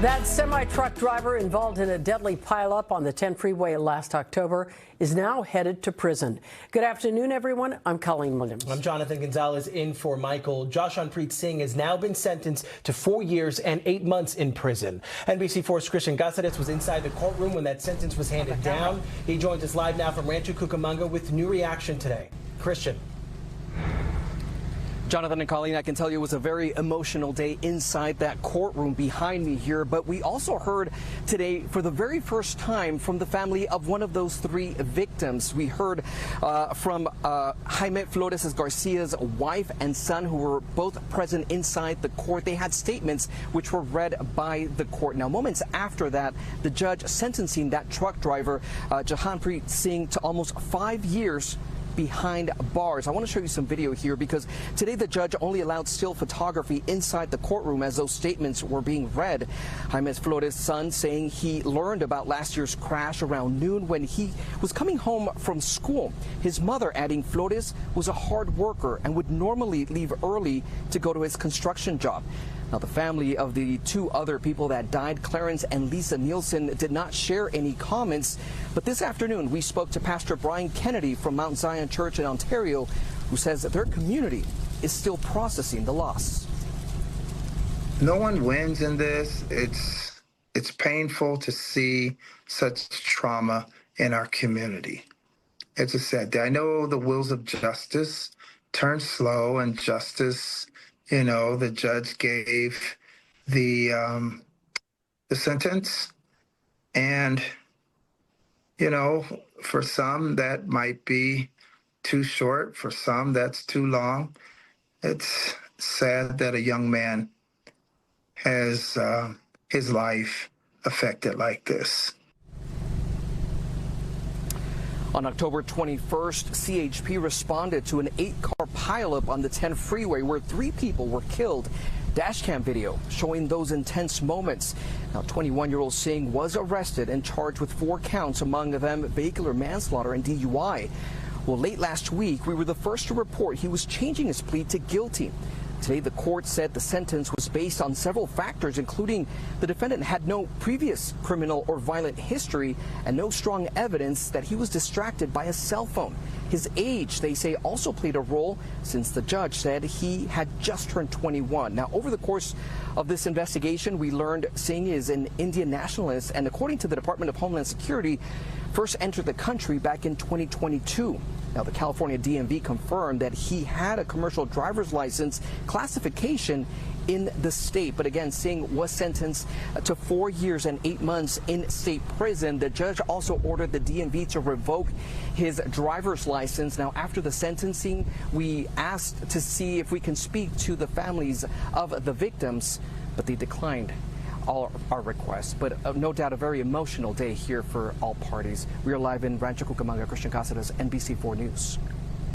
That semi-truck driver involved in a deadly pileup on the 10 freeway last October is now headed to prison. Good afternoon, everyone. I'm Colleen Williams. I'm Jonathan Gonzalez in for Michael. Jashanpreet Singh has now been sentenced to 4 years and 8 months in prison. NBC4's Christian Cázares was inside the courtroom when that sentence was handed down. He joins us live now from Rancho Cucamonga with new reaction today. Christian. Jonathan and Colleen, I can tell you it was a very emotional day inside that courtroom behind me here, but we also heard today for the very first time from the family of one of those 3 victims. We heard from Jaime Flores Garcia's wife and son, who were both present inside the court. They had statements which were read by the court. Now, moments after that, the judge sentencing that truck driver, Jashanpreet Singh, to almost 5 years behind bars. I want to show you some video here because today the judge only allowed still photography inside the courtroom as those statements were being read. Jaime Flores' son saying he learned about last year's crash around noon when he was coming home from school. His mother adding Flores was a hard worker and would normally leave early to go to his construction job. Now, the family of the 2 other people that died, Clarence and Lisa Nielsen, did not share any comments. But this afternoon, we spoke to Pastor Brian Kennedy from Mount Zion Church in Ontario, who says that their community is still processing the loss. No one wins in this. It's painful to see such trauma in our community. It's a sad day. I know the wheels of justice turn slow, and justice, you know, the judge gave the sentence, and, you know, for some that might be too short, for some that's too long. It's sad that a young man has his life affected like this. On October 21st, CHP responded to an 8-car pileup on the 10 freeway where 3 people were killed. Dashcam video showing those intense moments. Now, 21-year-old Singh was arrested and charged with 4 counts, among them vehicular manslaughter and DUI. Well, late last week, we were the first to report he was changing his plea to guilty. Today, the court said the sentence was based on several factors, including the defendant had no previous criminal or violent history and no strong evidence that he was distracted by a cell phone. His age, they say, also played a role since the judge said he had just turned 21. Now, over the course of this investigation, we learned Singh is an Indian nationalist and, according to the Department of Homeland Security, first entered the country back in 2022. Now, the California DMV confirmed that he had a commercial driver's license classification in the state. But again, Singh was sentenced to 4 years and 8 months in state prison. The judge also ordered the DMV to revoke his driver's license. Now, after the sentencing, we asked to see if we can speak to the families of the victims, but they declined all our requests. But no doubt a very emotional day here for all parties. We are live in Rancho Cucamonga. Christian Cázares, NBC4 News.